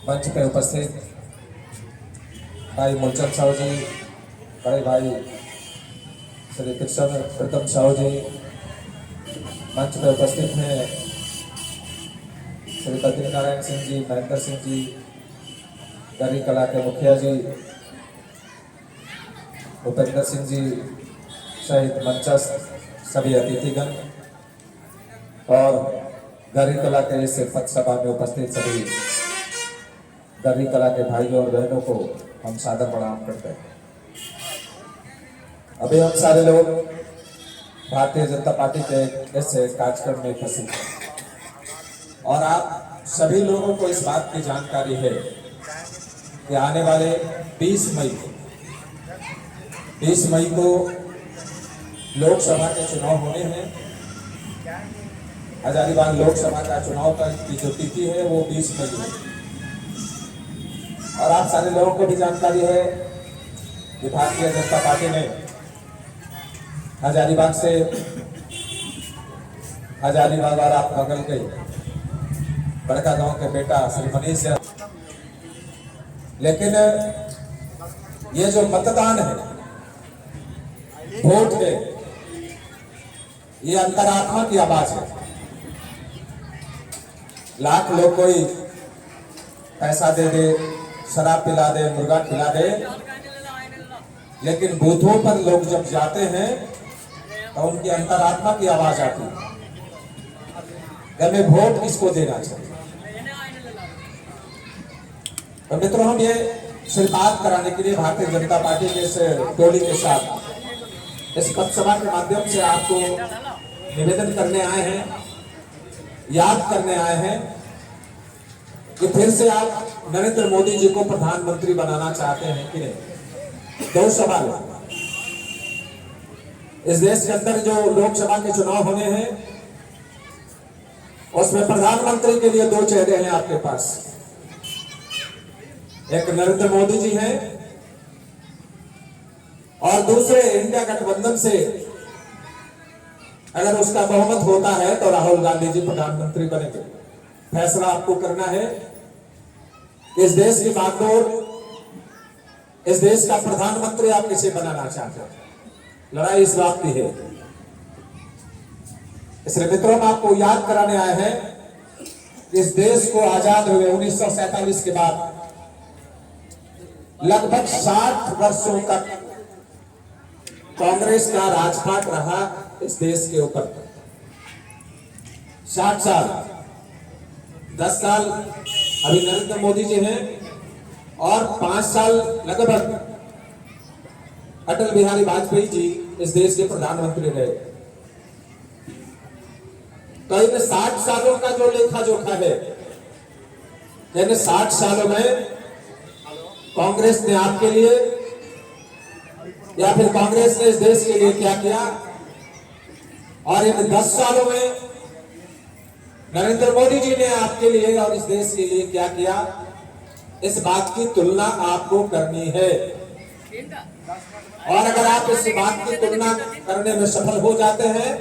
मंच पे उपस्थित भाई मूलचंद साहू जी, बड़े भाई श्री कृष्ण प्रीतम साहू जी, मंच पे उपस्थित हैं श्री बद्री नारायण सिंह जी, महेंद्र सिंह जी, गरी कला के मुखिया जी, भूपेंद्र सिंह जी सहित मंचस्थ सभी अतिथिगण और गरी कला के इस पथ सभा में उपस्थित सभी गरी कला के भाइयों और बहनों को हम सादर प्रणाम करते हैं। अभी हम सारे लोग भारतीय जनता पार्टी के इस कार्यक्रम में उपस्थित हैं और आप सभी लोगों को इस बात की जानकारी है कि आने वाले 20 मई को लोकसभा के चुनाव होने हैं। हजारीबाग लोकसभा का चुनाव की जो तिथि है वो 20 मई है और आप सारे लोगों को भी जानकारी है कि भारतीय जनता पार्टी ने हजारीबाग और आप बगल के बड़का गांव के बेटा श्री मनीष से, लेकिन ये जो मतदान है वोट है, ये अंतरात्मा की आवाज है। लाख लोग कोई पैसा दे दे, शराब पिला दे, मुर्गा खिला दे, लेकिन बूथों पर लोग जब जाते हैं तो उनकी अंतरात्मा की आवाज आती है कि हमें वोट किसको देना चाहिए। तो मित्रों, हम ये सिर्फ बात कराने के लिए भारतीय जनता पार्टी के इस टोली के साथ इस पथसभा के माध्यम से आपको निवेदन करने आए हैं, याद करने आए हैं कि फिर से आप नरेंद्र मोदी जी को प्रधानमंत्री बनाना चाहते हैं कि नहीं। दो सवाल, इस देश के अंदर जो लोकसभा के चुनाव होने हैं उसमें प्रधानमंत्री के लिए दो चेहरे हैं आपके पास। एक नरेंद्र मोदी जी हैं और दूसरे इंडिया गठबंधन से अगर उसका बहुमत होता है तो राहुल गांधी जी प्रधानमंत्री बनेंगे। फैसला आपको करना है। इस देश की बागडोर, इस देश का प्रधानमंत्री आप किसे बनाना चाहते हैं? लड़ाई इस बात की है। इसलिए मित्रों, हम आपको याद कराने आए हैं इस देश को आजाद हुए 1947 के बाद लगभग 60 वर्षों तक कांग्रेस का राजपाट रहा इस देश के ऊपर। 60 साल, 10 साल अभी नरेंद्र मोदी जी हैं और 5 साल लगभग अटल बिहारी वाजपेयी जी इस देश के प्रधानमंत्री रहे। तो इन 60 सालों का जो लेखा जोखा है, यानी 60 सालों में कांग्रेस ने आपके लिए या फिर कांग्रेस ने इस देश के लिए क्या किया, और इन 10 सालों में नरेंद्र मोदी जी ने आपके लिए और इस देश के लिए क्या किया, इस बात की तुलना आपको करनी है। और अगर आप इस बात की तुलना करने में सफल हो जाते हैं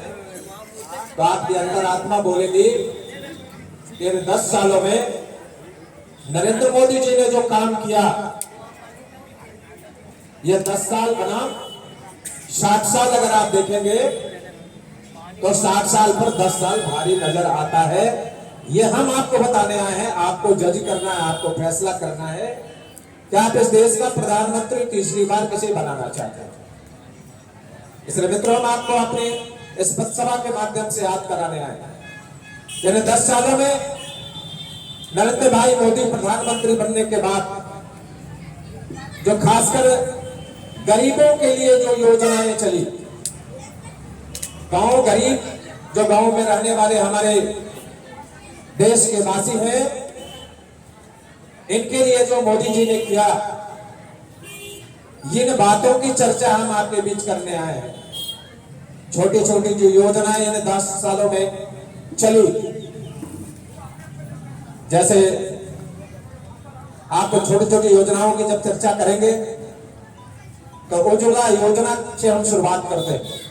तो आपकी अंतरात्मा बोलेगी कि इन 10 सालों में नरेंद्र मोदी जी ने जो काम किया, ये 10 साल बना 60 साल अगर आप देखेंगे तो 60 साल पर 10 साल भारी नजर आता है। ये हम आपको बताने आए हैं, आपको जज करना है, आपको फैसला करना है कि आप इस देश का प्रधानमंत्री तीसरी बार किसे बनाना चाहते हैं। इसलिए मित्रों, हम आपको अपने इस पथसभा के माध्यम से याद कराने आए हैं। 10 सालों में नरेंद्र भाई मोदी प्रधानमंत्री बनने के बाद जो खासकर गरीबों के लिए जो योजनाएं चली, गांव गरीब जो गांव में रहने वाले हमारे देश के वासी हैं, इनके लिए जो मोदी जी ने किया, इन बातों की चर्चा हम आपके बीच करने आए हैं। छोटी छोटी जो योजनाएं इन 10 सालों में चली, जैसे आपको छोटी छोटी योजनाओं की जब चर्चा करेंगे तो उज्ज्वला योजना से हम शुरुआत करते हैं।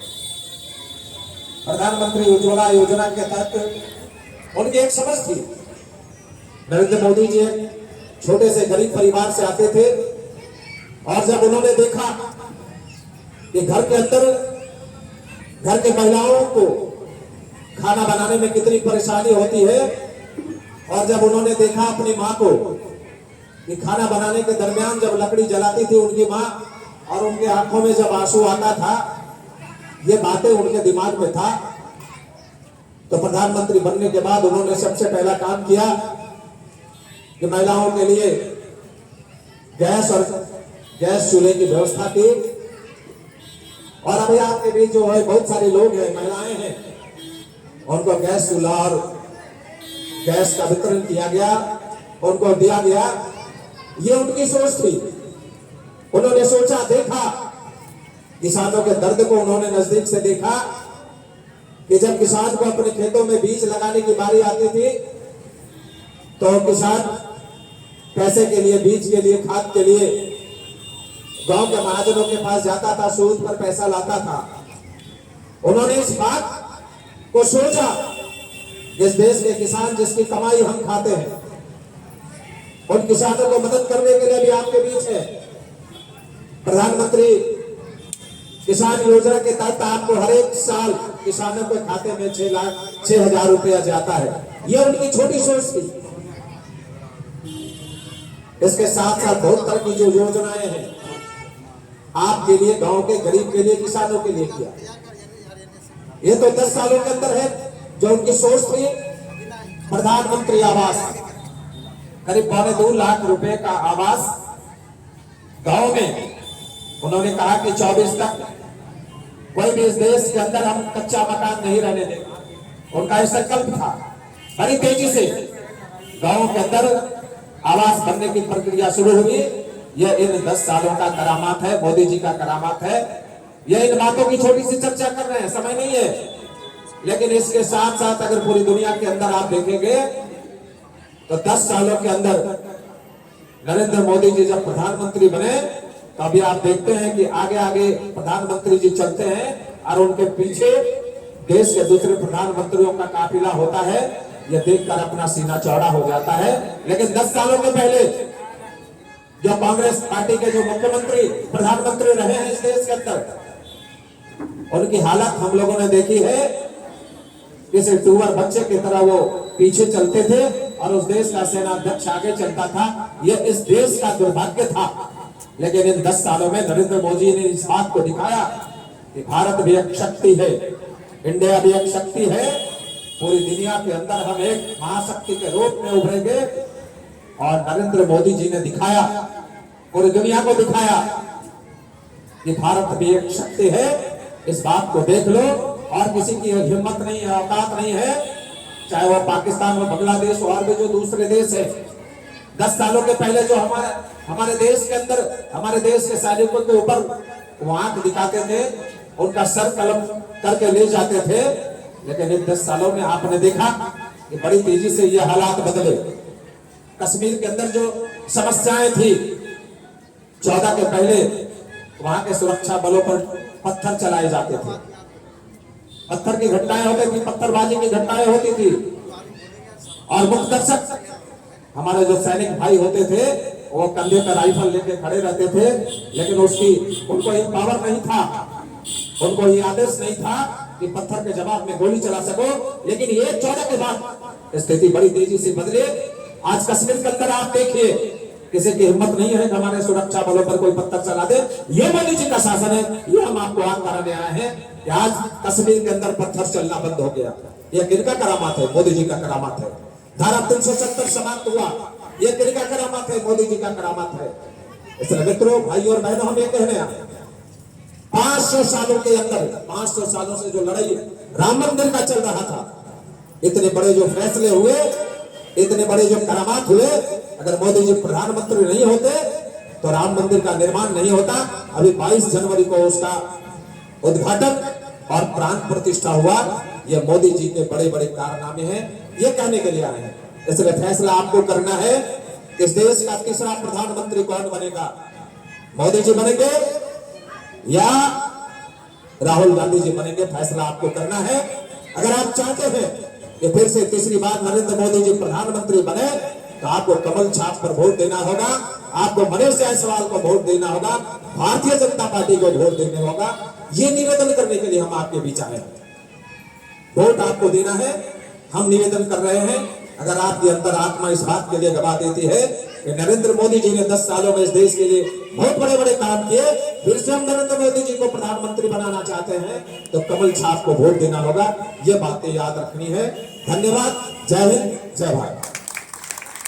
प्रधानमंत्री उज्ज्वला योजना के तहत उनकी एक समझ थी, नरेंद्र मोदी जी छोटे से गरीब परिवार से आते थे, और जब उन्होंने देखा कि घर के अंदर घर के महिलाओं को खाना बनाने में कितनी परेशानी होती है, और जब उन्होंने देखा अपनी माँ को कि खाना बनाने के दरमियान जब लकड़ी जलाती थी उनकी माँ, और उनके आंखों में जब आंसू आता था, ये बातें उनके दिमाग में था, तो प्रधानमंत्री बनने के बाद उन्होंने सबसे पहला काम किया कि महिलाओं के लिए गैस चूल्हे की व्यवस्था की। और अभी आपके बीच जो है बहुत सारे लोग हैं, महिलाएं हैं, उनको गैस चूल्हा और गैस का वितरण किया गया, उनको दिया गया। ये उनकी सोच थी। उन्होंने सोचा, देखा, किसानों के दर्द को उन्होंने नजदीक से देखा कि जब किसान को अपने खेतों में बीज लगाने की बारी आती थी तो किसान पैसे के लिए, बीज के लिए, खाद के लिए गांव के महाजनों के पास जाता था, सूद पर पैसा लाता था। उन्होंने इस बात को सोचा, इस देश के किसान जिसकी कमाई हम खाते हैं, उन किसानों को मदद करने के लिए भी आपके बीच है। प्रधानमंत्री किसान योजना के तहत आपको हर एक साल किसानों के खाते में 6,00,000 रुपया जाता है। यह उनकी छोटी सोच थी। इसके साथ साथ बहुत तरह की जो योजनाएं हैं आपके लिए, गांव के गरीब के लिए, किसानों के लिए किया। ये तो 10 सालों के अंदर है जो उनकी सोच थी। प्रधानमंत्री आवास, करीब 2.25 लाख रुपए का आवास गांव में। उन्होंने कहा कि 24 तक कोई भी इस देश के अंदर हम कच्चा मकान नहीं रहने देंगे। उनका यह संकल्प था। बड़ी तेजी से गांव के अंदर आवास बनने की प्रक्रिया शुरू हुई। यह इन 10 सालों का करामात है, मोदी जी का करामात है। यह इन बातों की छोटी सी चर्चा कर रहे हैं, समय नहीं है। लेकिन इसके साथ साथ अगर पूरी दुनिया के अंदर आप देखेंगे तो 10 सालों के अंदर नरेंद्र मोदी जी जब प्रधानमंत्री बने तो अभी आप देखते हैं कि आगे आगे प्रधानमंत्री जी चलते हैं और उनके पीछे देश के दूसरे प्रधानमंत्रियों का काफिला होता है। यह देखकर अपना सीना चौड़ा हो जाता है। लेकिन 10 सालों के पहले जो कांग्रेस पार्टी के जो मुख्यमंत्री, प्रधानमंत्री रहे हैं इस देश के अंदर, उनकी हालत हम लोगों ने देखी है। किसी टूवर बच्चे की तरह वो पीछे चलते थे और उस देश का सेनाध्यक्ष आगे चलता था। यह इस देश का दुर्भाग्य था। लेकिन इन 10 सालों में नरेंद्र मोदी ने इस बात को दिखाया कि भारत भी एक शक्ति है, इंडिया भी एक शक्ति है। पूरी दुनिया के अंदर हम एक महाशक्ति के रूप में उभरेंगे। और नरेंद्र मोदी जी ने दिखाया, पूरी दुनिया को दिखाया कि भारत भी एक शक्ति है। इस बात को देख लो। और किसी की हिम्मत नहीं है, औकात नहीं है, चाहे वो पाकिस्तान हो, बांग्लादेश हो, और भी जो दूसरे देश है। 10 सालों के पहले जो हमारे देश के अंदर हमारे देश के सैनिकों के ऊपर आंख दिखाते थे, उनका सर कलम करके ले जाते थे। लेकिन इन 10 सालों में आपने देखा कि बड़ी तेजी से ये हालात बदले। कश्मीर के अंदर जो समस्याएं थी 14 के पहले, वहां के सुरक्षा बलों पर पत्थर चलाए जाते थे, पत्थर की घटनाएं होती थी, पत्थरबाजी की घटनाएं होती थी। और मुख्य दर्शक हमारे जो सैनिक भाई होते थे वो कंधे पर राइफल लेके खड़े रहते थे। लेकिन उनको ये पावर नहीं था, उनको ये आदेश नहीं था कि पत्थर के जवाब में गोली चला सको। लेकिन ये 14 के बाद स्थिति बड़ी तेजी से बदले। आज कश्मीर के अंदर आप देखिए, किसी की हिम्मत नहीं है कि हमारे सुरक्षा बलों पर कोई पत्थर चला दे। ये मोदी जी का शासन है। ये हम आपको याद कराने आए हैं कि आज कश्मीर के अंदर पत्थर चलना बंद हो गया। ये किनका करामात है? मोदी जी का करामात है। धारा 370 समाप्त हुआ। ये किनका करामात है? मोदी जी का करामात है। इसलिए मित्रों, भाई और बहनों, हम ये कह रहे हैं 500 सालों के अंदर, 500 सालों से जो लड़ाई राम मंदिर का चल रहा था, इतने बड़े जो फैसले हुए, इतने बड़े जो करामात हुए, अगर मोदी जी प्रधानमंत्री नहीं होते तो राम मंदिर का निर्माण नहीं होता। अभी 22 जनवरी को उसका उद्घाटन और प्राण प्रतिष्ठा हुआ। ये मोदी जी के बड़े बड़े कारनामे हैं। ये कहने के लिए आए हैं। इसलिए फैसला आपको करना है, इस देश का तीसरा प्रधानमंत्री कौन बनेगा? मोदी जी बनेंगे या राहुल गांधी जी बनेंगे? फैसला आपको करना है। अगर आप चाहते हैं कि फिर से तीसरी बार नरेंद्र मोदी जी प्रधानमंत्री बने तो आपको कमल छाप पर वोट देना होगा, आपको मनीष जायसवाल को वोट देना होगा, भारतीय जनता पार्टी को वोट देना होगा। ये निवेदन करने के लिए हम आपके बीच आए हैं। वोट आपको देना है। हम निवेदन कर रहे हैं, अगर आपकी अंतरात्मा इस बात के लिए गवाह देती है कि नरेंद्र मोदी जी ने 10 सालों में इस देश के लिए बहुत बड़े बड़े काम किए, फिर से हम नरेंद्र मोदी जी को प्रधानमंत्री बनाना चाहते हैं, तो कमल छाप को वोट देना होगा। ये बातें याद रखनी है। धन्यवाद। जय हिंद, जय भारत।